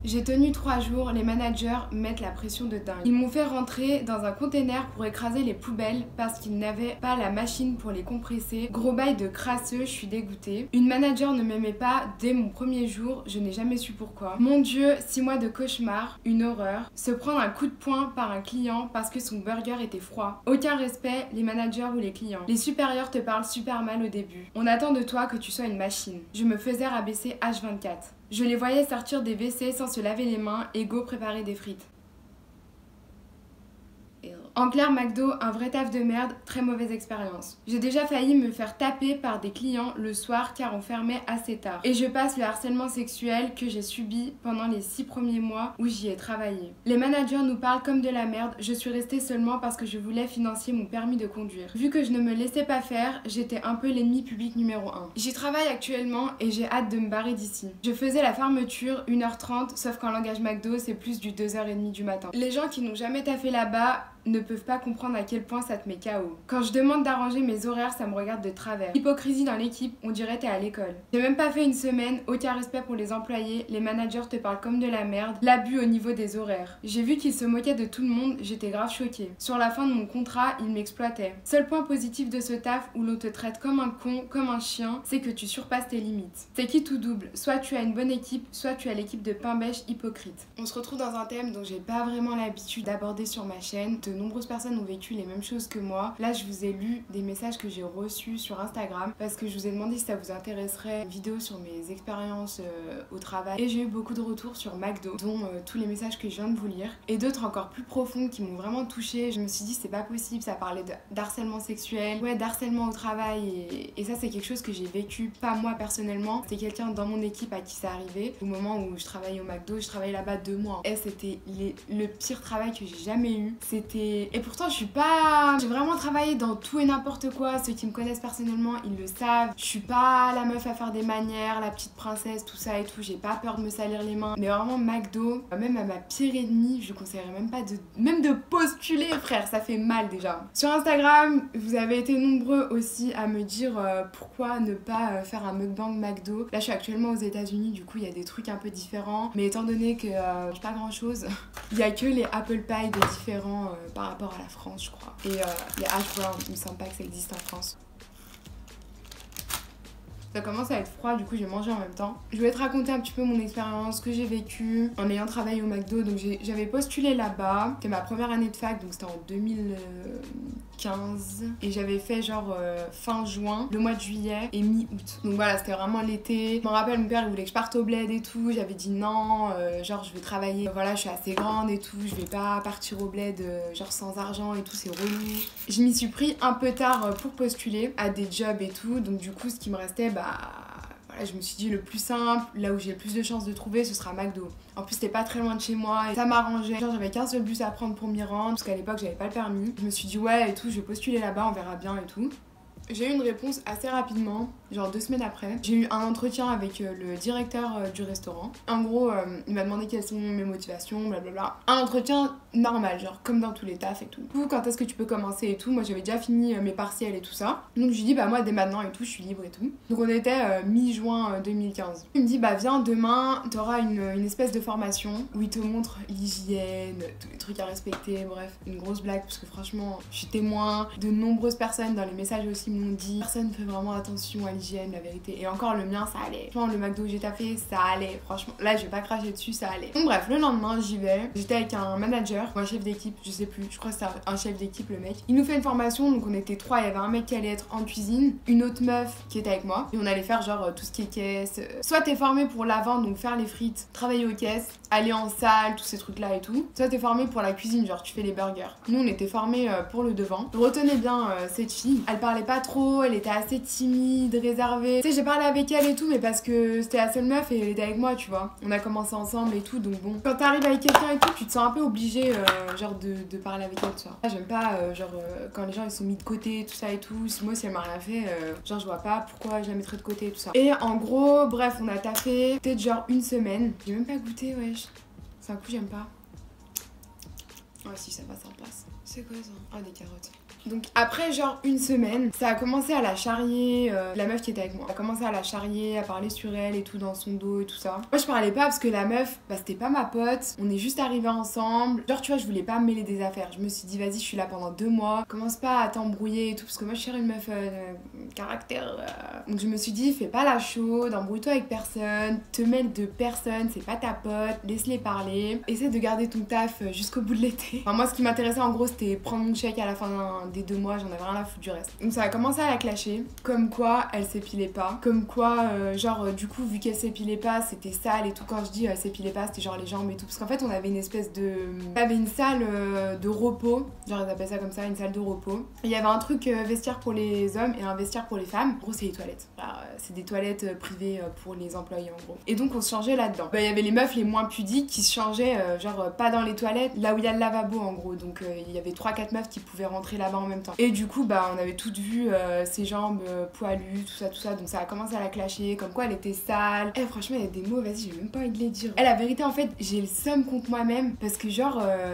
J'ai tenu 3 jours, les managers mettent la pression de dingue. Ils m'ont fait rentrer dans un container pour écraser les poubelles parce qu'ils n'avaient pas la machine pour les compresser. Gros bail de crasseux, je suis dégoûtée. Une manager ne m'aimait pas dès mon premier jour, je n'ai jamais su pourquoi. Mon Dieu, 6 mois de cauchemar, une horreur. Se prendre un coup de poing par un client parce que son burger était froid. Aucun respect, les managers ou les clients. Les supérieurs te parlent super mal au début. On attend de toi que tu sois une machine. Je me faisais rabaisser H24. Je les voyais sortir des WC sans se laver les mains et go préparer des frites. En clair, McDo, un vrai taf de merde, très mauvaise expérience. J'ai déjà failli me faire taper par des clients le soir car on fermait assez tard. Et je passe le harcèlement sexuel que j'ai subi pendant les 6 premiers mois où j'y ai travaillé. Les managers nous parlent comme de la merde, je suis restée seulement parce que je voulais financer mon permis de conduire. Vu que je ne me laissais pas faire, j'étais un peu l'ennemi public numéro 1. J'y travaille actuellement et j'ai hâte de me barrer d'ici. Je faisais la fermeture 1h30, sauf qu'en langage McDo, c'est plus du 2h30 du matin. Les gens qui n'ont jamais taffé là-bas ne peuvent pas comprendre à quel point ça te met KO. Quand je demande d'arranger mes horaires, ça me regarde de travers. Hypocrisie dans l'équipe, on dirait t'es à l'école. J'ai même pas fait une semaine, aucun respect pour les employés, les managers te parlent comme de la merde, l'abus au niveau des horaires. J'ai vu qu'ils se moquaient de tout le monde, j'étais grave choquée. Sur la fin de mon contrat, ils m'exploitaient. Seul point positif de ce taf où l'on te traite comme un con, comme un chien, c'est que tu surpasses tes limites. C'est qui tout double, soit tu as une bonne équipe, soit tu as l'équipe de pain bêche hypocrite. On se retrouve dans un thème dont j'ai pas vraiment l'habitude d'aborder sur ma chaîne. De nombreuses personnes ont vécu les mêmes choses que moi. Là, je vous ai lu des messages que j'ai reçus sur Instagram parce que je vous ai demandé si ça vous intéresserait une vidéo sur mes expériences au travail. Et j'ai eu beaucoup de retours sur McDo, dont tous les messages que je viens de vous lire. Et d'autres encore plus profonds qui m'ont vraiment touchée. Je me suis dit, c'est pas possible, ça parlait d'harcèlement sexuel, ouais, d'harcèlement au travail. Et ça, c'est quelque chose que j'ai vécu, pas moi personnellement. C'est quelqu'un dans mon équipe à qui ça arrivait. Au moment où je travaillais au McDo, je travaillais là-bas 2 mois. Et c'était le pire travail que j'ai jamais eu. Et pourtant je suis pas... J'ai vraiment travaillé dans tout et n'importe quoi. Ceux qui me connaissent personnellement, ils le savent. Je suis pas la meuf à faire des manières, la petite princesse, tout ça et tout. J'ai pas peur de me salir les mains. Mais vraiment McDo, même à ma pire ennemie, je conseillerais même pas de postuler, frère. Ça fait mal déjà. Sur Instagram, vous avez été nombreux aussi à me dire pourquoi ne pas faire un mukbang McDo. Là je suis actuellement aux États-Unis, du coup il y a des trucs un peu différents. Mais étant donné que je pas grand chose, il y a que les apple pie de différents par rapport à la France, je crois. Et les hash browns, il me semble pas que ça existe en France. Ça commence à être froid, du coup j'ai mangé en même temps. Je vais te raconter un petit peu mon expérience, ce que j'ai vécu en ayant travaillé au McDo. Donc j'avais postulé là-bas, c'était ma première année de fac, donc c'était en 2015. Et j'avais fait genre fin juin, le mois de juillet et mi-août. Donc voilà, c'était vraiment l'été. Je me rappelle, mon père il voulait que je parte au bled et tout. J'avais dit non, genre je vais travailler. Voilà, je suis assez grande et tout, je vais pas partir au bled genre sans argent et tout, c'est relou. Je m'y suis pris un peu tard pour postuler à des jobs et tout. Donc du coup, ce qui me restait, voilà, je me suis dit le plus simple, là où j'ai le plus de chances de trouver, ce sera McDo. En plus c'était pas très loin de chez moi et ça m'arrangeait. Genre j'avais qu'un seul bus à prendre pour m'y rendre parce qu'à l'époque j'avais pas le permis. Je me suis dit ouais et tout, je vais postuler là-bas, on verra bien et tout. J'ai eu une réponse assez rapidement, genre 2 semaines après. J'ai eu un entretien avec le directeur du restaurant. En gros, il m'a demandé quelles sont mes motivations, blablabla. Un entretien normal, genre comme dans tous les tafs et tout. Du coup, quand est-ce que tu peux commencer et tout. Moi, j'avais déjà fini mes partiels et tout ça. Donc, je lui dis, bah moi, dès maintenant et tout, je suis libre et tout. Donc, on était mi-juin 2015. Il me dit, bah viens, demain, t'auras une espèce de formation où il te montre l'hygiène, tous les trucs à respecter, bref. Une grosse blague, parce que franchement, je suis témoin de nombreuses personnes dans les messages aussi m'ont dit personne ne fait vraiment attention à l'hygiène, la vérité. Et encore le mien, ça allait. Franchement, le McDo où j'ai taffé, ça allait. Franchement, là, je vais pas cracher dessus, ça allait. Donc bref, le lendemain, j'y vais. J'étais avec un manager ou un chef d'équipe, je sais plus. Je crois que c'est un chef d'équipe, le mec. Il nous fait une formation, donc on était 3. Il y avait un mec qui allait être en cuisine, une autre meuf qui était avec moi. Et on allait faire genre tout ce qui est caisse. Soit t'es formé pour la vente, donc faire les frites, travailler aux caisses, aller en salle, tous ces trucs-là et tout. Soit t'es formé pour la cuisine, genre tu fais les burgers. Nous, on était formés pour le devant. Retenez bien cette fille. Elle parlait pas trop, elle était assez timide, réservée. Tu sais, j'ai parlé avec elle et tout, mais parce que c'était la seule meuf et elle était avec moi, tu vois. On a commencé ensemble et tout, donc bon. Quand t'arrives avec quelqu'un et tout, tu te sens un peu obligé, genre, de parler avec elle, tu vois. J'aime pas, quand les gens ils sont mis de côté, tout ça et tout. Moi, si elle m'a rien fait, genre, je vois pas pourquoi je la mettrais de côté et tout ça. Et en gros, bref, on a taffé peut-être genre une semaine. J'ai même pas goûté, wesh. C'est un coup, j'aime pas. Ah si, ça va, ça passe. C'est quoi ça? Ah, des carottes. Donc après genre une semaine, ça a commencé à la charrier, la meuf qui était avec moi, a commencé à la charrier, à parler sur elle et tout dans son dos et tout ça. Moi je parlais pas parce que la meuf, bah c'était pas ma pote, on est juste arrivés ensemble. Genre tu vois, je voulais pas me mêler des affaires. Je me suis dit vas-y, je suis là pendant 2 mois, commence pas à t'embrouiller et tout parce que moi je cherche une meuf caractère. Donc je me suis dit fais pas la chaude, embrouille-toi avec personne, te mêle de personne, c'est pas ta pote, laisse-les parler. Essaie de garder ton taf jusqu'au bout de l'été. Enfin, moi ce qui m'intéressait en gros c'était prendre mon chèque à la fin des 2 mois, j'en avais rien à foutre du reste. Donc ça a commencé à la clasher, comme quoi elle s'épilait pas, comme quoi du coup vu qu'elle s'épilait pas c'était sale et tout. Quand je dis elle s'épilait pas c'était genre les jambes et tout, parce qu'en fait on avait une espèce de... On avait une salle de repos, genre ils appellent ça comme ça, une salle de repos. Il y avait un truc vestiaire pour les hommes et un vestiaire pour les femmes. En gros c'est les toilettes. C'est des toilettes privées pour les employés en gros. Et donc on se changeait là-dedans. Il y avait les meufs les moins pudiques qui se changeaient pas dans les toilettes, là où il y a le lavabo en gros. Donc il y avait 3-4 meufs qui pouvaient rentrer là-bas en même temps. Et du coup on avait toutes vu ses jambes poilues, tout ça. Donc ça a commencé à la clasher, comme quoi elle était sale. Franchement il y a des mots, vas-y j'ai même pas envie de les dire. La vérité en fait j'ai le seum contre moi-même parce que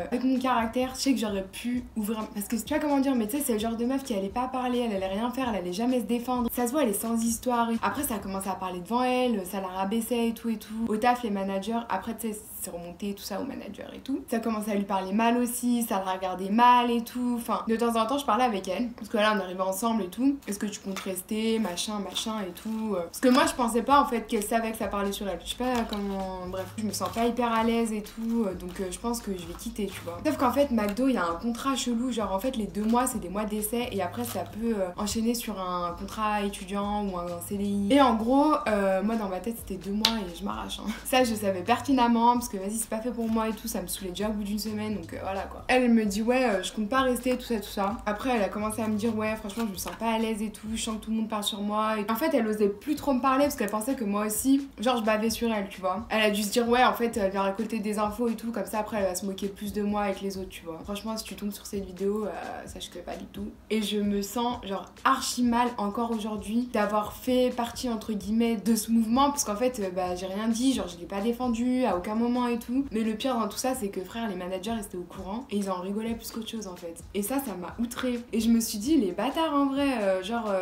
avec mon caractère je sais que j'aurais pu ouvrir, parce que tu vois comment dire, mais tu sais c'est le genre de meuf qui allait pas parler, elle allait rien faire, elle allait jamais se défendre. Ça se voit elle est sans histoire. Après ça a commencé à parler devant elle, ça la rabaissait et tout. Au taf les managers, après tu sais c'est remonté tout ça au manager et tout. Ça commençait à lui parler mal aussi, ça la regardait mal et tout. Enfin, de temps en temps, je parlais avec elle. Parce que là, on arrivait ensemble et tout. Est-ce que tu comptes rester, machin et tout. Parce que moi, je pensais pas en fait qu'elle savait que ça parlait sur elle. Je sais pas comment. Bref, je me sens pas hyper à l'aise et tout. Donc, je pense que je vais quitter, tu vois. Sauf qu'en fait, McDo, il y a un contrat chelou. Genre, en fait, les 2 mois, c'est des mois d'essai. Et après, ça peut enchaîner sur un contrat étudiant ou un CDI. Et en gros, moi, dans ma tête, c'était 2 mois et je m'arrache. Hein. Ça, je savais pertinemment. Parce que vas-y c'est pas fait pour moi et tout, ça me saoulait déjà au bout d'une semaine, donc voilà quoi. Elle me dit ouais je compte pas rester, tout ça. Après elle a commencé à me dire ouais franchement je me sens pas à l'aise et tout, je sens que tout le monde parle sur moi et en fait elle osait plus trop me parler parce qu'elle pensait que moi aussi genre je bavais sur elle, tu vois. Elle a dû se dire ouais en fait elle vient récolter des infos et tout, comme ça après elle va se moquer plus de moi avec les autres, tu vois. Franchement si tu tombes sur cette vidéo sache que pas du tout. Et je me sens genre archi mal encore aujourd'hui d'avoir fait partie entre guillemets de ce mouvement, parce qu'en fait j'ai rien dit, genre je l'ai pas défendu à aucun moment et tout. Mais le pire dans tout ça, c'est que frère, les managers étaient au courant et ils en rigolaient plus qu'autre chose en fait. Et ça m'a outrée. Et je me suis dit, les bâtards en vrai,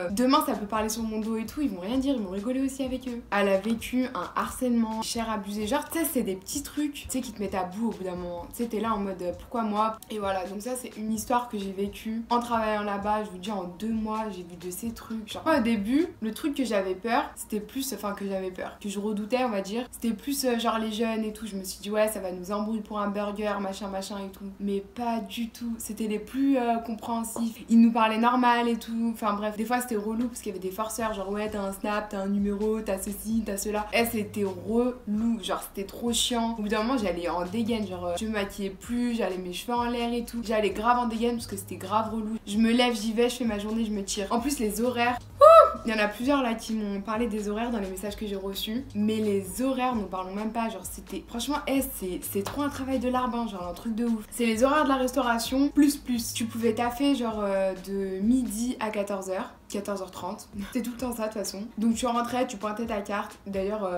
demain ça peut parler sur mon dos et tout, ils vont rien dire, ils vont rigoler aussi avec eux. Elle a vécu un harcèlement, cher abusé. Genre, tu sais, c'est des petits trucs, tu sais, qui te mettent à bout au bout d'un moment. Tu sais, t'es là en mode pourquoi moi? Et voilà, donc ça, c'est une histoire que j'ai vécue en travaillant là-bas. Je vous dis, en 2 mois, j'ai vu de ces trucs. Genre, au début, le truc que j'avais peur, c'était plus, que je redoutais, on va dire, c'était plus genre les jeunes et tout. Je me suis dit, ouais, ça va nous embrouiller pour un burger, machin et tout. Mais pas du tout. C'était les plus compréhensifs. Ils nous parlaient normal et tout. Enfin bref, des fois c'était relou parce qu'il y avait des forceurs. Genre, ouais, t'as un snap, t'as un numéro, t'as ceci, t'as cela. Et c'était relou. Genre, c'était trop chiant. Au bout d'un moment, j'allais en dégaine. Genre, je me maquillais plus, j'allais mes cheveux en l'air et tout. J'allais grave en dégaine parce que c'était grave relou. Je me lève, j'y vais, je fais ma journée, je me tire. En plus, les horaires. Il y en a plusieurs là qui m'ont parlé des horaires dans les messages que j'ai reçus. Mais les horaires, nous parlons même pas. Genre, c'était. Franchement, c'est trop un travail de larbin, genre un truc de ouf. C'est les horaires de la restauration, plus. Tu pouvais taffer genre de midi à 14h. 14h30. C'est tout le temps ça de toute façon. Donc tu rentrais, tu pointais ta carte. D'ailleurs,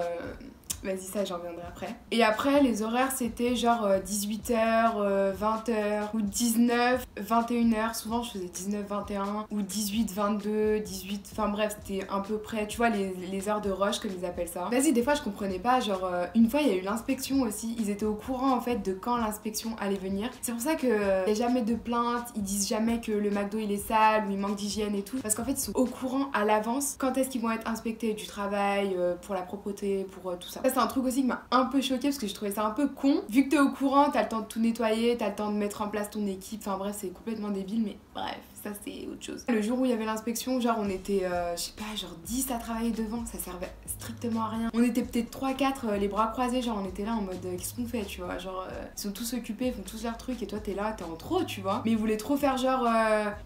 vas-y, ça j'en reviendrai après. Et après, les horaires c'était genre 18h, 20h ou 19, 21h. Souvent je faisais 19, 21 ou 18, 22, 18. Enfin bref, c'était à peu près, tu vois, les heures de rush comme ils appellent ça. Vas-y, des fois je comprenais pas. Genre, une fois il y a eu l'inspection aussi. Ils étaient au courant en fait de quand l'inspection allait venir. C'est pour ça qu'il n'y a jamais de plainte. Ils disent jamais que le McDo il est sale ou il manque d'hygiène et tout. Parce qu'en fait, ils sont au courant à l'avance quand est-ce qu'ils vont être inspectés du travail, pour la propreté, pour tout ça. Ça, c'est un truc aussi qui m'a un peu choquée parce que je trouvais ça un peu con. Vu que t'es au courant, t'as le temps de tout nettoyer, t'as le temps de mettre en place ton équipe. Enfin bref, c'est complètement débile, mais bref, ça c'est autre chose. Le jour où il y avait l'inspection, genre on était, je sais pas, genre 10 à travailler devant, ça servait strictement à rien. On était peut-être 3-4, les bras croisés, genre on était là en mode qu'est-ce qu'on fait, tu vois. Genre, ils sont tous occupés, ils font tous leurs trucs et toi t'es là, t'es en trop, tu vois. Mais ils voulaient trop faire genre,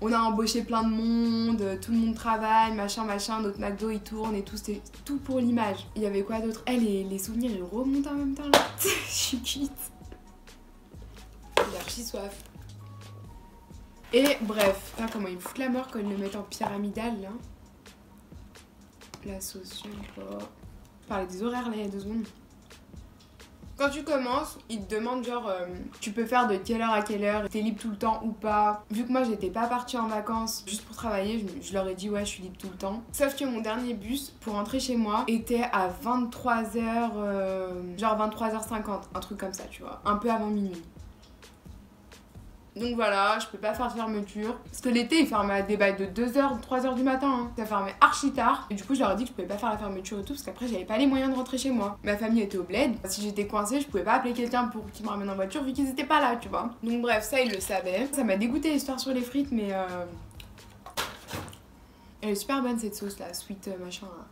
on a embauché plein de monde, tout le monde travaille, machin, notre McDo il tourne et tout, c'était tout pour l'image. Il y avait quoi d'autre? Les souvenirs ils remontent en même temps là. Je suis quitte. J'ai archi soif. Et bref, ah, comment ils me foutent la mort quand ils le mettent en pyramidal là. La sauce, j'aime pas. Je parlais des horaires là il y a 2 secondes. Quand tu commences, ils te demandent genre tu peux faire de quelle heure à quelle heure, t'es libre tout le temps ou pas. Vu que moi j'étais pas partie en vacances juste pour travailler, je leur ai dit ouais je suis libre tout le temps. Sauf que mon dernier bus pour rentrer chez moi était à 23h, genre 23h50, un truc comme ça tu vois, un peu avant minuit. Donc voilà, je peux pas faire de fermeture. Parce que l'été, il fermait à des bails de 2h, 3h du matin. Hein. Ça fermait archi tard. Et du coup, je leur ai dit que je pouvais pas faire la fermeture et tout. Parce qu'après, j'avais pas les moyens de rentrer chez moi. Ma famille était au bled. Si j'étais coincée, je pouvais pas appeler quelqu'un pour qu'il me ramène en voiture vu qu'ils étaient pas là, tu vois. Donc bref, ça, ils le savaient. Ça m'a dégoûté l'histoire sur les frites, mais elle est super bonne cette sauce là, sweet machin là.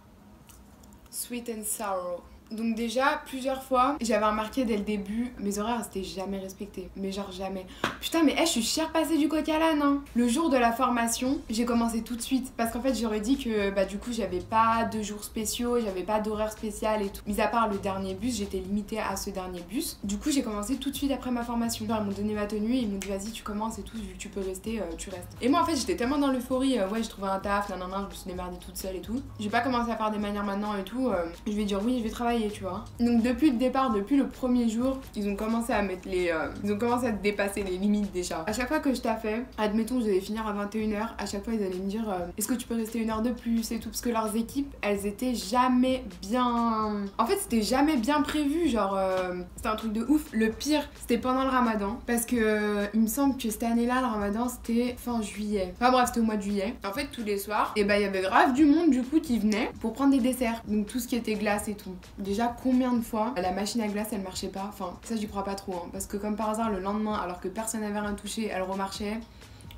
Sweet and sour. Donc déjà, plusieurs fois, j'avais remarqué dès le début, mes horaires c'était jamais respecté. Mais genre jamais. Putain mais je suis chère passée du coq à l'âne hein. Le jour de la formation, j'ai commencé tout de suite. Parce qu'en fait j'aurais dit que bah du coup j'avais pas de jours spéciaux, j'avais pas d'horaire spécial et tout. Mis à part le dernier bus, j'étais limitée à ce dernier bus. Du coup j'ai commencé tout de suite après ma formation. Genre ils m'ont donné ma tenue et ils m'ont dit vas-y tu commences et tout, vu que tu peux rester, tu restes. Et moi en fait j'étais tellement dans l'euphorie, ouais j'ai trouvé un taf, nanana, je me suis démerdée toute seule et tout. J'ai pas commencé à faire des manières maintenant et tout, je vais dire oui je vais travailler tu vois. Donc depuis le départ, depuis le premier jour, ils ont commencé à mettre les... ils ont commencé à dépasser les limites déjà. À chaque fois que je taffais, admettons je devais finir à 21h, à chaque fois ils allaient me dire est-ce que tu peux rester 1 heure de plus et tout. Parce que leurs équipes, elles étaient jamais bien... En fait c'était jamais bien prévu, genre c'était un truc de ouf. Le pire, c'était pendant le ramadan. Parce que il me semble que cette année-là, le ramadan c'était fin juillet. Enfin bref, c'était au mois de juillet. En fait tous les soirs, et bah il y avait grave du monde du coup qui venait pour prendre des desserts. Donc tout ce qui était glace et tout. Déjà combien de fois la machine à glace elle marchait pas, enfin ça j'y crois pas trop hein, parce que comme par hasard le lendemain alors que personne n'avait rien touché elle remarchait.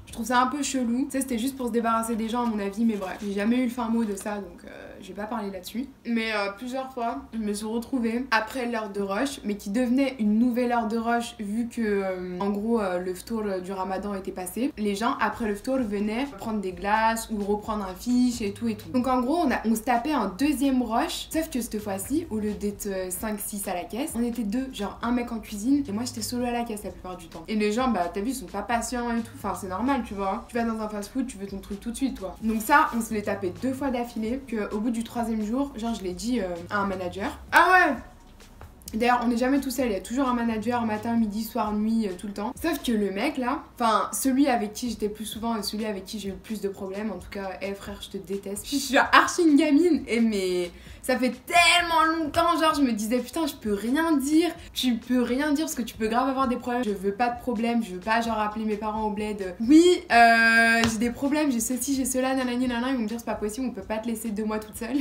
Je trouve ça un peu chelou, tu sais c'était juste pour se débarrasser des gens à mon avis mais bref, j'ai jamais eu le fin mot de ça donc je vais pas parler là-dessus. Mais plusieurs fois je me suis retrouvée après l'heure de rush mais qui devenait une nouvelle heure de rush vu que en gros le ftour du ramadan était passé. Les gens après le ftour venaient prendre des glaces ou reprendre un fiche et tout et tout. Donc en gros on se tapait un deuxième rush sauf que cette fois-ci au lieu d'être 5-6 à la caisse on était deux, genre un mec en cuisine et moi j'étais solo à la caisse la plupart du temps. Et les gens bah t'as vu ils sont pas patients et tout, enfin c'est normal tu vois. Tu vas dans un fast-food, tu veux ton truc tout de suite, toi. Donc ça, on se l'est tapé 2 fois d'affilée, qu'au bout du 3e jour, genre je l'ai dit à un manager. Ah ouais! D'ailleurs, on n'est jamais tout seul, il y a toujours un manager matin, midi, soir, nuit, tout le temps. Sauf que le mec là, enfin celui avec qui j'étais plus souvent et celui avec qui j'ai eu le plus de problèmes, en tout cas, frère, je te déteste. Je suis archi une gamine et mais ça fait tellement longtemps, genre je me disais putain je peux rien dire, tu peux rien dire parce que tu peux grave avoir des problèmes. Je veux pas de problème, je veux pas genre appeler mes parents au bled. Oui, j'ai des problèmes, j'ai ceci, j'ai cela, nanani nanana, ils vont me dire c'est pas possible, on peut pas te laisser 2 mois toute seule.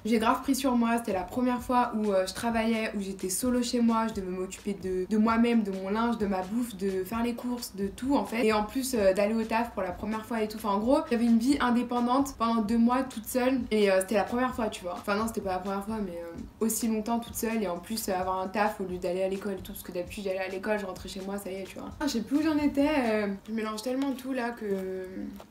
J'ai grave pris sur moi, c'était la première fois où je travaillais, où j'étais solo chez moi, je devais m'occuper de moi-même, de mon linge, de ma bouffe, de faire les courses, de tout en fait. Et en plus d'aller au taf pour la première fois et tout. Enfin en gros, j'avais une vie indépendante pendant 2 mois toute seule et c'était la première fois tu vois. Enfin non c'était pas la première fois mais aussi longtemps toute seule et en plus avoir un taf au lieu d'aller à l'école et tout parce que d'habitude j'allais à l'école, je rentrais chez moi, ça y est tu vois. Je sais plus où j'en étais, je mélange tellement tout là que...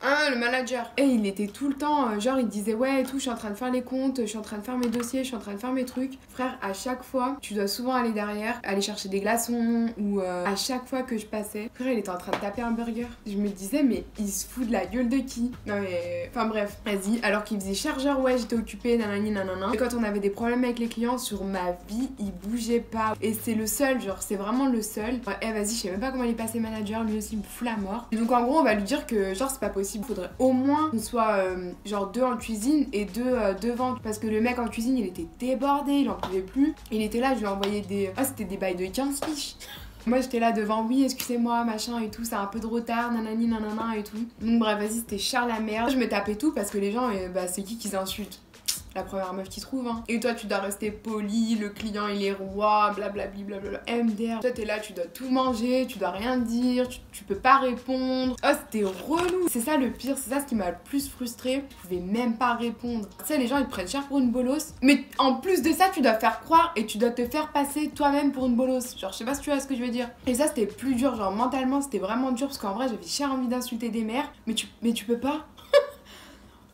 Ah le manager. Et il était tout le temps, genre il disait ouais et tout, je suis en train de faire les comptes, je suis en train de faire mes dossiers, je suis en train de faire mes trucs. Frère, à chaque fois, tu dois souvent aller derrière, aller chercher des glaçons ou à chaque fois que je passais, frère il était en train de taper un burger. Je me disais mais il se fout de la gueule de qui? Non mais... Enfin bref, vas-y. Alors qu'il faisait chargeur, ouais j'étais occupée, nanani nanana. Et quand on avait des problèmes avec les clients, sur ma vie, il bougeait pas. Et c'est le seul, genre c'est vraiment le seul. Eh vas-y, je sais même pas comment il est passé manager, lui aussi il me fout la mort. Et donc en gros on va lui dire que genre c'est pas possible, faudrait au moins qu'on soit genre 2 en cuisine et 2 devant. Parce que le mec en cuisine il était débordé, il en pouvait plus. Il était là, je lui ai envoyé des... Ah c'était des bails de 15 fiches. Moi j'étais là devant, oui excusez-moi machin et tout, c'est un peu de retard, nanani nanana et tout. Donc bref vas-y c'était Charles la merde. Je me tapais tout parce que les gens, bah c'est qui qu'ils insultent? La première meuf qui trouve hein. Et toi tu dois rester poli, le client il est roi, blablabli blablabla. MDR. Toi t'es là, tu dois tout manger, tu dois rien dire, tu peux pas répondre. Oh c'était relou. C'est ça le pire, c'est ça ce qui m'a le plus frustré. Je pouvais même pas répondre. Tu sais les gens ils te prennent cher pour une bolosse. Mais en plus de ça tu dois faire croire et tu dois te faire passer toi-même pour une bolosse. Genre je sais pas si tu vois ce que je veux dire. Et ça c'était plus dur, genre mentalement c'était vraiment dur parce qu'en vrai j'avais cher envie d'insulter des mères. Mais tu peux pas.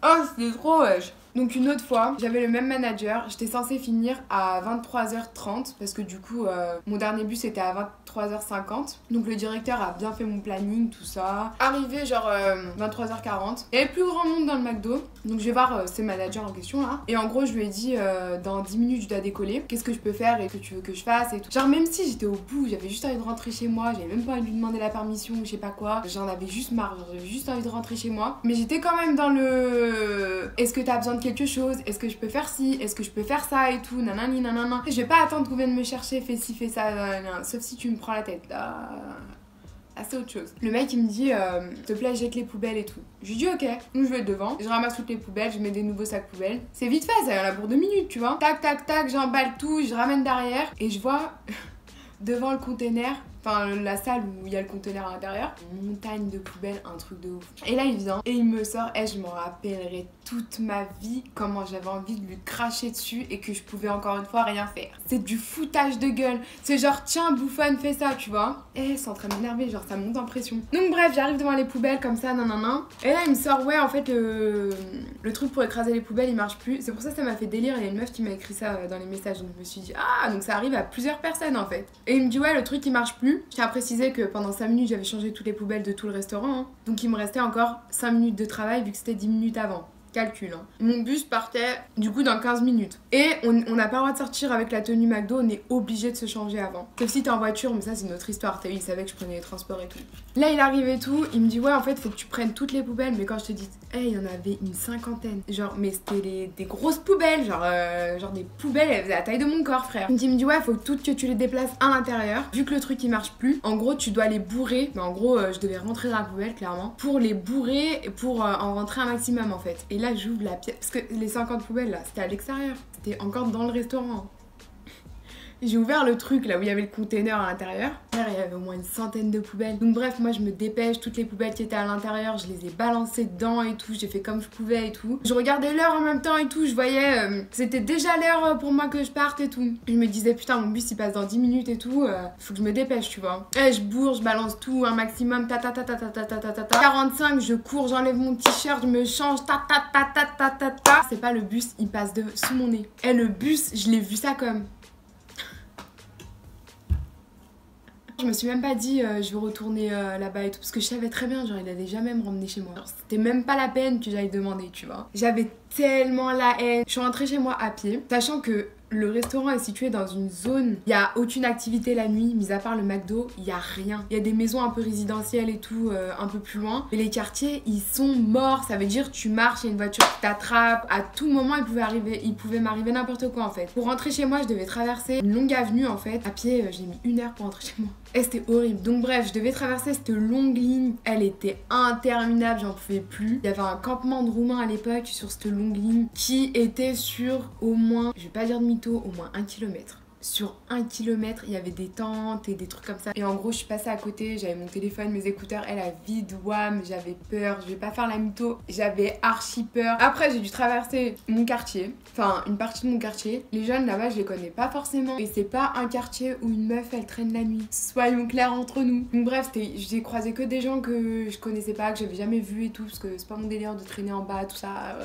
Oh c'était trop wesh. Donc une autre fois, j'avais le même manager, j'étais censée finir à 23h30 parce que du coup mon dernier bus était à 23h50. Donc le directeur a bien fait mon planning, tout ça. Arrivé genre 23h40, il y avait plus grand monde dans le McDo. Donc je vais voir ce manager en question là. Et en gros je lui ai dit dans 10 minutes je dois décoller. Qu'est-ce que je peux faire et que tu veux que je fasse et tout. Genre même si j'étais au bout, j'avais juste envie de rentrer chez moi. J'avais même pas envie de lui demander la permission ou je sais pas quoi. J'en avais juste marre. J'avais juste envie de rentrer chez moi. Mais j'étais quand même dans le... Est-ce que t'as besoin de quelque chose? Est-ce que je peux faire ci? Est-ce que je peux faire ça et tout? Nanani nanana. Je vais pas attendre qu'on vienne me chercher, fais ci, fais ça. Nanana. Sauf si tu me prends la tête là. Ah, c'est autre chose. Le mec il me dit s'il te plaît jette les poubelles et tout. Je lui dis ok, donc je vais devant, je ramasse toutes les poubelles, je mets des nouveaux sacs poubelles. C'est vite fait, ça y en a pour 2 minutes tu vois. Tac tac tac, j'emballe tout, je ramène derrière et je vois devant le container, enfin la salle où il y a le conteneur à l'intérieur, une montagne de poubelles, un truc de ouf. Et là il vient et il me sort, et je m'en rappellerai toute ma vie comment j'avais envie de lui cracher dessus et que je pouvais encore une fois rien faire. C'est du foutage de gueule, c'est genre tiens bouffonne fais ça tu vois. Et c'est en train de m'énerver, genre ça monte en pression. Donc bref j'arrive devant les poubelles comme ça nanana. Et là il me sort ouais en fait le truc pour écraser les poubelles il marche plus. C'est pour ça que ça m'a fait délire, il y a une meuf qui m'a écrit ça dans les messages. Donc je me suis dit ah donc ça arrive à plusieurs personnes en fait. Et il me dit ouais le truc il marche plus. Je tiens à préciser que pendant 5 minutes j'avais changé toutes les poubelles de tout le restaurant hein. Donc il me restait encore 5 minutes de travail vu que c'était 10 minutes avant. Calcul hein. Mon bus partait du coup dans 15 minutes. Et on n'a pas le droit de sortir avec la tenue McDo, on est obligé de se changer avant. Sauf si t'es en voiture, mais ça c'est une autre histoire. T'as vu, il savait que je prenais les transports et tout. Là il arrive et tout, il me dit ouais en fait faut que tu prennes toutes les poubelles. Mais quand je te dis, hey, il y en avait une 50aine. Genre mais c'était des grosses poubelles, genre des poubelles, elles faisaient la taille de mon corps frère. Il me dit ouais faut toutes que tu les déplaces à l'intérieur. Vu que le truc il marche plus, en gros tu dois les bourrer. Mais en gros je devais rentrer dans la poubelle clairement. Pour les bourrer et pour en rentrer un maximum en fait. Et là j'ouvre la pièce, parce que les 50 poubelles là c'était à l'extérieur, c'était encore dans le restaurant. J'ai ouvert le truc là où il y avait le container à l'intérieur. Il y avait au moins une centaine de poubelles. Donc bref, moi je me dépêche, toutes les poubelles qui étaient à l'intérieur, je les ai balancées dedans et tout. J'ai fait comme je pouvais et tout. Je regardais l'heure en même temps et tout. Je voyais, c'était déjà l'heure pour moi que je parte et tout. Je me disais putain mon bus il passe dans 10 minutes et tout. Faut que je me dépêche tu vois. Et je bourre, je balance tout un maximum. Ta ta ta ta ta ta ta ta ta ta. 45, je cours, j'enlève mon t-shirt, je me change. Ta ta ta ta ta ta ta. C'est pas le bus, il passe sous mon nez. Et le bus, je l'ai vu ça comme... Je me suis même pas dit je vais retourner là-bas et tout parce que je savais très bien genre il allait jamais me ramener chez moi. C'était même pas la peine que j'aille demander tu vois. J'avais tellement la haine. Je suis rentrée chez moi à pied sachant que le restaurant est situé dans une zone, il y a aucune activité la nuit, mis à part le McDo, il y a rien. Il y a des maisons un peu résidentielles et tout, un peu plus loin. Mais les quartiers, ils sont morts. Ça veut dire tu marches, il y a une voiture qui t'attrape. À tout moment, il pouvait m'arriver n'importe quoi en fait. Pour rentrer chez moi, je devais traverser une longue avenue en fait. À pied, j'ai mis 1 heure pour rentrer chez moi. Et c'était horrible. Donc bref, je devais traverser cette longue ligne. Elle était interminable, j'en pouvais plus. Il y avait un campement de Roumains à l'époque sur cette longue ligne qui était sur au moins, je vais pas dire demi-tour, au moins 1 kilomètre. Sur 1 kilomètre, il y avait des tentes et des trucs comme ça. Et en gros, je suis passée à côté, j'avais mon téléphone, mes écouteurs, elle a vide, wham, j'avais peur, je vais pas faire la mytho, j'avais archi peur. Après, j'ai dû traverser mon quartier, enfin une partie de mon quartier. Les jeunes là-bas, je les connais pas forcément. Et c'est pas un quartier où une meuf, elle traîne la nuit. Soyons clairs entre nous. Donc bref, j'ai croisé que des gens que je connaissais pas, que j'avais jamais vu et tout, parce que c'est pas mon délire de traîner en bas, tout ça.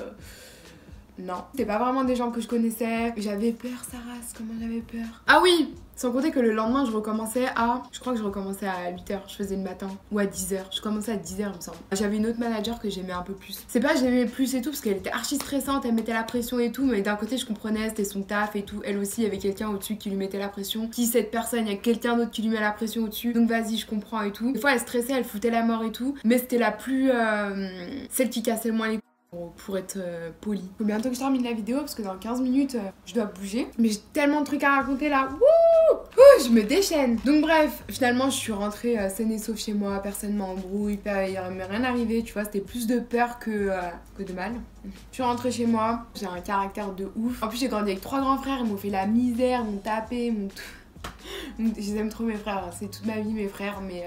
Non, c'était pas vraiment des gens que je connaissais. J'avais peur, sa race, comment j'avais peur. Ah oui, sans compter que le lendemain, je recommençais à... Je crois que je recommençais à 8h, je faisais le matin. Ou à 10h, je commençais à 10h il me semble. J'avais une autre manager que j'aimais un peu plus. C'est pas j'aimais plus et tout, parce qu'elle était archi stressante, elle mettait la pression et tout. Mais d'un côté, je comprenais, c'était son taf et tout. Elle aussi, il y avait quelqu'un au-dessus qui lui mettait la pression. Qui cette personne, il y a quelqu'un d'autre qui lui met la pression au-dessus. Donc vas-y, je comprends et tout. Des fois, elle stressait, elle foutait la mort et tout. Mais c'était la plus... celle qui cassait le moins les... pour être poli. Faut bientôt que je termine la vidéo parce que dans 15 minutes je dois bouger. Mais j'ai tellement de trucs à raconter là. Wouh, je me déchaîne. Donc bref, finalement je suis rentrée saine et sauve chez moi. Personne m'embrouille, il m'est rien arrivé. Tu vois, c'était plus de peur que de mal. Je suis rentrée chez moi. J'ai un caractère de ouf. En plus j'ai grandi avec 3 grands frères. Ils m'ont fait la misère, m'ont tapé, m'ont tout. Je les aime trop mes frères. C'est toute ma vie mes frères. Mais...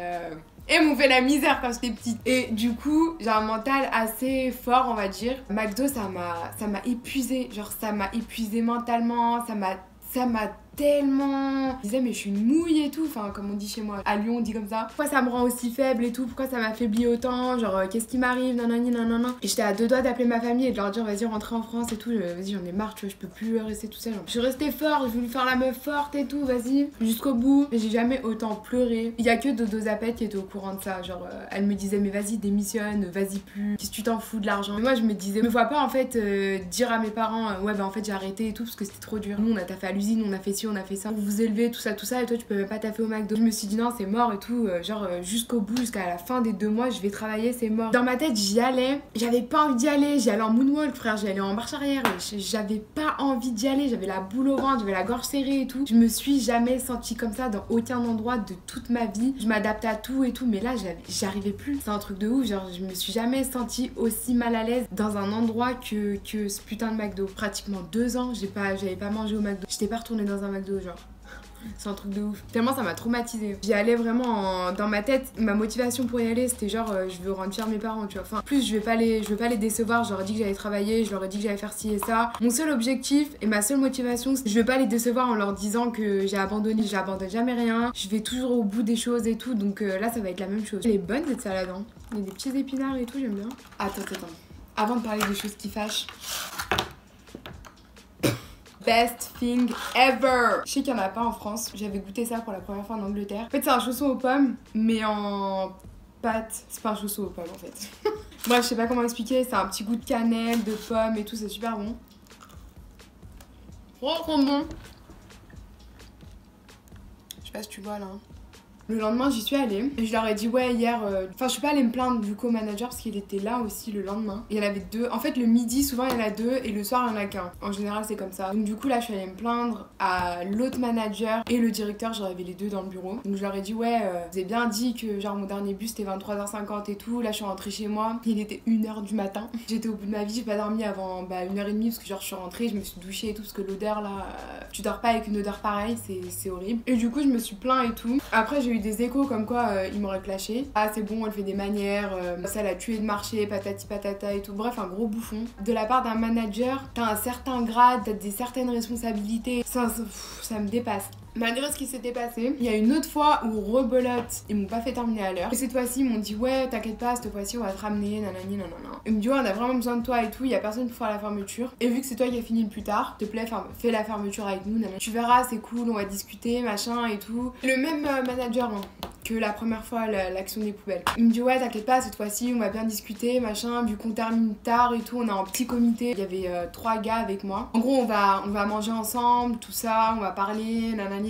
Et m'ont fait la misère quand j'étais petite. Et du coup, j'ai un mental assez fort, on va dire. McDo, ça m'a épuisée. Genre, ça m'a épuisée mentalement. Ça m'a tellement. Je disais mais je suis une mouille et tout, enfin comme on dit chez moi, à Lyon on dit comme ça. Pourquoi ça me rend aussi faible et tout, pourquoi ça m'affaiblit autant, genre qu'est-ce qui m'arrive, nanani nanana. Et j'étais à deux doigts d'appeler ma famille et de leur dire vas-y rentrez en France et tout, vas-y j'en ai marre, tu vois, je peux plus rester tout seul. Je suis restée forte, j'ai voulu faire la meuf forte et tout, vas-y, jusqu'au bout. Mais j'ai jamais autant pleuré. Il y a que Dodo Zapette qui était au courant de ça, genre elle me disait mais vas-y démissionne, vas-y plus, si tu t'en fous de l'argent. Mais moi je me disais, me vois pas en fait dire à mes parents ouais bah en fait j'ai arrêté et tout parce que c'était trop dur. Nous on a taffé à l'usine, on a fait ci, on a fait ça, vous vous élevez, tout ça, et toi tu peux même pas taffer au McDo. Je me suis dit non c'est mort et tout, genre jusqu'au bout, jusqu'à la fin des 2 mois je vais travailler, c'est mort. Dans ma tête j'y allais, j'avais pas envie d'y aller, j'y allais en moonwalk frère, j'y allais en marche arrière, j'avais pas envie d'y aller, j'avais la boule au ventre, j'avais la gorge serrée et tout. Je me suis jamais sentie comme ça dans aucun endroit de toute ma vie. Je m'adaptais à tout et tout, mais là j'arrivais plus. C'est un truc de ouf, genre je me suis jamais sentie aussi mal à l'aise dans un endroit que ce putain de McDo. Pratiquement 2 ans, j'avais pas mangé au McDo. J'étais pas retournée dans un McDo, genre. C'est un truc de ouf. Tellement ça m'a traumatisée. J'y allais vraiment dans ma tête. Ma motivation pour y aller, c'était genre je veux rendre fier mes parents, tu vois. Enfin, plus je veux pas les décevoir. Je leur ai dit que j'allais travailler, je leur ai dit que j'allais faire ci et ça. Mon seul objectif et ma seule motivation, c'est je veux pas les décevoir en leur disant que j'ai abandonné. J'abandonne jamais rien. Je vais toujours au bout des choses et tout. Donc là, ça va être la même chose. Elle est bonne cette salade, hein. Il y a des petits épinards et tout, j'aime bien. Attends. Avant de parler des choses qui fâchent. Best thing ever. Je sais qu'il y en a pas en France. J'avais goûté ça pour la première fois en Angleterre. En fait, c'est un chausson aux pommes, mais en pâte. C'est pas un chausson aux pommes en fait. Bref, je sais pas comment expliquer. C'est un petit goût de cannelle, de pommes et tout. C'est super bon. Trop bon. Je sais pas si tu vois là. Le lendemain, j'y suis allée et je leur ai dit ouais hier, enfin je suis pas allée me plaindre du co-manager parce qu'il était là aussi le lendemain. Il y en avait 2. En fait le midi souvent il y en a 2 et le soir il y en a qu'un. En général c'est comme ça. Donc du coup là je suis allée me plaindre à l'autre manager et le directeur, j'en avais les 2 dans le bureau. Donc je leur ai dit ouais, vous avez bien dit que genre mon dernier bus c'était 23h50 et tout. Là je suis rentrée chez moi, il était 1h du matin. J'étais au bout de ma vie, j'ai pas dormi avant 1h30 parce que genre je suis rentrée, je me suis douchée et tout parce que l'odeur là, tu dors pas avec une odeur pareille, c'est horrible. Et du coup je me suis plaint et tout. Après j'ai eu des échos comme quoi il m'aurait clashé. Ah c'est bon, elle fait des manières, ça l'a tué de marché, patati patata et tout. Bref, un gros bouffon. De la part d'un manager, t'as un certain grade, t'as des certaines responsabilités. Ça me dépasse. Malgré ce qui s'était passé, il y a une autre fois où rebelote, ils m'ont pas fait terminer à l'heure. Et cette fois-ci, ils m'ont dit ouais, t'inquiète pas, cette fois-ci on va te ramener, nanani nanana. Ils me disent ouais, on a vraiment besoin de toi et tout, il y a personne pour faire la fermeture. Et vu que c'est toi qui as fini le plus tard, s'il te plaît, fais la fermeture avec nous, nanana. Tu verras, c'est cool, on va discuter, machin et tout. Le même manager que la première fois, l'action des poubelles. Il me dit ouais, t'inquiète pas, cette fois-ci on va bien discuter, machin, vu qu'on termine tard et tout, on est en petit comité. Il y avait 3 gars avec moi. En gros, on va manger ensemble, tout ça, on va parler, nanani.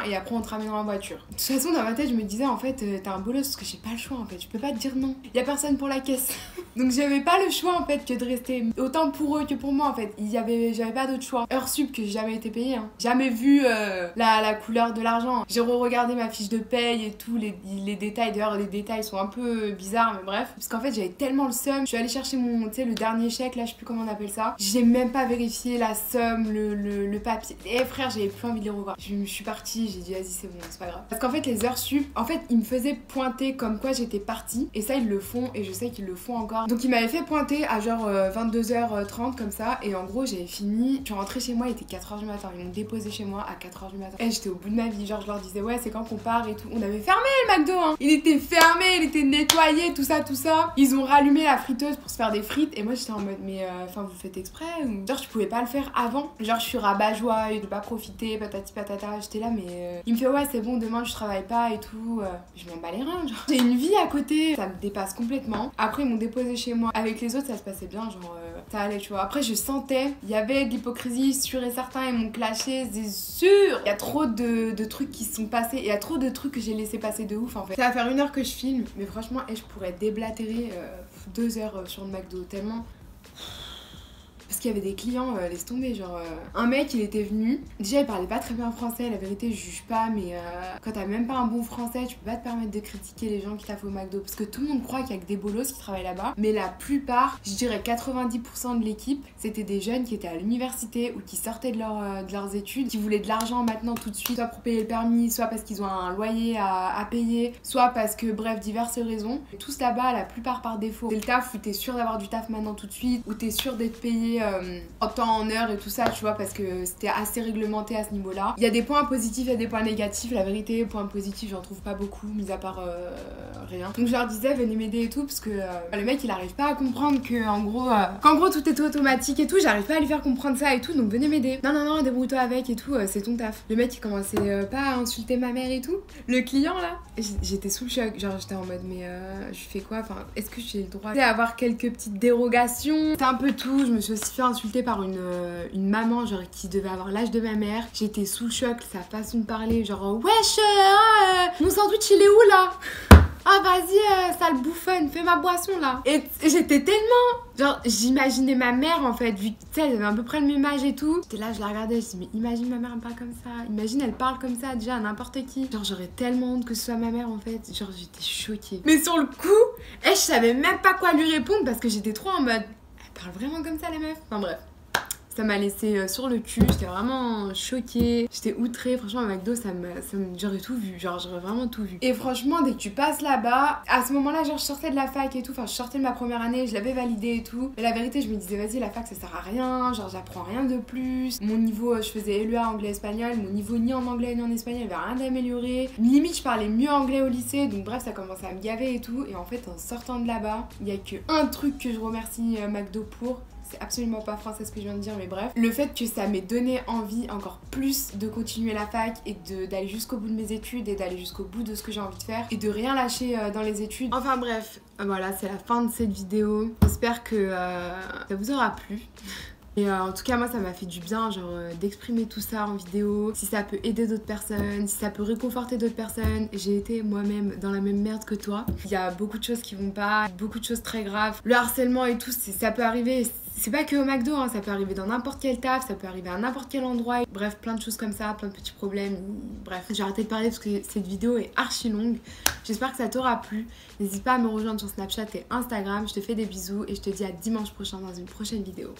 Et après on te ramènera en voiture. De toute façon dans ma tête je me disais en fait t'as un bolos parce que j'ai pas le choix en fait, je peux pas te dire non, y a personne pour la caisse. Donc j'avais pas le choix en fait que de rester, autant pour eux que pour moi en fait. J'avais pas d'autre choix. Heure sup que j'ai jamais été payée, hein. Jamais vu la couleur de l'argent. J'ai re-regardé ma fiche de paye et tout, les détails. D'ailleurs les détails sont un peu bizarres mais bref. Parce qu'en fait j'avais tellement le seum. Je suis allée chercher le dernier chèque là, je sais plus comment on appelle ça. J'ai même pas vérifié la somme, le papier. Et frère j'avais plus envie de les revoir. Je suis partie, j'ai dit vas-y c'est bon, c'est pas grave. Parce qu'en fait les heures sup, en fait ils me faisaient pointer comme quoi j'étais partie. Et ça ils le font et je sais qu'ils le font encore. Donc ils m'avaient fait pointer à genre 22h30 comme ça. Et en gros j'avais fini, je suis rentrée chez moi, il était 4h du matin. Ils m'ont déposé chez moi à 4h du matin. Et j'étais au bout de ma vie, genre je leur disais ouais c'est quand qu'on part et tout. On avait fermé le McDo hein. Il était fermé, il était nettoyé, tout ça. Ils ont rallumé la friteuse pour se faire des frites. Et moi j'étais en mode mais enfin vous faites exprès ou... Genre je pouvais pas le faire avant. Genre je suis rabat-joie et de pas profiter, patati patata. J'étais là mais il me fait ouais c'est bon demain je travaille pas et tout. Je m'en bats les reins genre. J'ai une vie à côté, ça me dépasse complètement. Après ils m'ont déposé chez moi. Avec les autres ça se passait bien genre ça allait tu vois. Après je sentais, il y avait de l'hypocrisie sûr et certain, ils m'ont clashé, c'est sûr. Il y a trop de trucs qui se sont passés, il y a trop de trucs que j'ai laissé passer de ouf en fait. Ça va faire 1 heure que je filme mais franchement je pourrais déblatérer 2 heures sur le McDo tellement... Parce qu'il y avait des clients, laisse tomber, genre... Un mec, il était venu, déjà il parlait pas très bien français, la vérité je juge pas, mais quand t'as même pas un bon français, tu peux pas te permettre de critiquer les gens qui taffent au McDo. Parce que tout le monde croit qu'il y a que des bolos qui travaillent là-bas, mais la plupart, je dirais 90% de l'équipe, c'était des jeunes qui étaient à l'université ou qui sortaient de leurs études, qui voulaient de l'argent maintenant tout de suite, soit pour payer le permis, soit parce qu'ils ont un loyer à payer, soit parce que, bref, diverses raisons. Tous là-bas, la plupart par défaut. C'est le taf où t'es sûr d'avoir du taf maintenant tout de suite, où t'es sûr d'être payé en temps, en heure et tout ça, tu vois, parce que c'était assez réglementé à ce niveau-là. Il y a des points positifs, il y a des points négatifs. La vérité, points positifs, j'en trouve pas beaucoup, mis à part rien. Donc je leur disais, venez m'aider et tout, parce que le mec, il arrive pas à comprendre que, en gros, qu'en gros, tout est automatique et tout. J'arrive pas à lui faire comprendre ça et tout, donc venez m'aider. Non, non, non, débrouille-toi avec et tout, c'est ton taf. Le mec, il commençait pas à insulter ma mère et tout. Le client, là, j'étais sous le choc. Genre, j'étais en mode, mais je fais quoi? Enfin, est-ce que j'ai le droit d'avoir quelques petites dérogations? C'est un peu tout. Je me suis aussi fait insulter par une maman, genre, qui devait avoir l'âge de ma mère. J'étais sous le choc, sa façon de parler, genre, wesh, mon sandwich, il est où, là? Ah vas-y, sale bouffonne, fais ma boisson là. Et j'étais tellement... Genre, j'imaginais ma mère en fait, vu que tu sais, elle avait à peu près le même âge et tout. J'étais là, je la regardais, je me dis, mais imagine ma mère elle parle comme ça. Imagine elle parle comme ça déjà à n'importe qui. Genre, j'aurais tellement honte que ce soit ma mère en fait. Genre, j'étais choquée. Mais sur le coup, je savais même pas quoi lui répondre parce que j'étais trop en mode... Elle parle vraiment comme ça la meuf. Enfin bref. Ça m'a laissé sur le cul, j'étais vraiment choquée, j'étais outrée. Franchement, à McDo, j'aurais tout vu, genre j'aurais vraiment tout vu. Et franchement, dès que tu passes là-bas, à ce moment-là, genre je sortais de la fac et tout, enfin je sortais de ma première année, je l'avais validée et tout. Mais la vérité, je me disais, vas-y, la fac ça sert à rien, genre j'apprends rien de plus. Mon niveau, je faisais LEA anglais-espagnol, mon niveau ni en anglais ni en espagnol, il y avait rien d'améliorer. Limite, je parlais mieux anglais au lycée, donc bref, ça commençait à me gaver et tout. Et en fait, en sortant de là-bas, il y a que un truc que je remercie McDo pour. C'est absolument pas français ce que je viens de dire, mais bref. Le fait que ça m'ait donné envie encore plus de continuer la fac et d'aller jusqu'au bout de mes études et d'aller jusqu'au bout de ce que j'ai envie de faire et de rien lâcher dans les études. Enfin bref, voilà, c'est la fin de cette vidéo. J'espère que ça vous aura plu. Et en tout cas moi ça m'a fait du bien genre d'exprimer tout ça en vidéo. Si ça peut aider d'autres personnes, si ça peut réconforter d'autres personnes. J'ai été moi-même dans la même merde que toi. Il y a beaucoup de choses qui vont pas, beaucoup de choses très graves. Le harcèlement et tout, ça peut arriver. C'est pas que au McDo, hein, ça peut arriver dans n'importe quel taf, ça peut arriver à n'importe quel endroit. Bref, plein de choses comme ça, plein de petits problèmes. Bref, j'ai arrêté de parler parce que cette vidéo est archi longue. J'espère que ça t'aura plu. N'hésite pas à me rejoindre sur Snapchat et Instagram. Je te fais des bisous et je te dis à dimanche prochain dans une prochaine vidéo.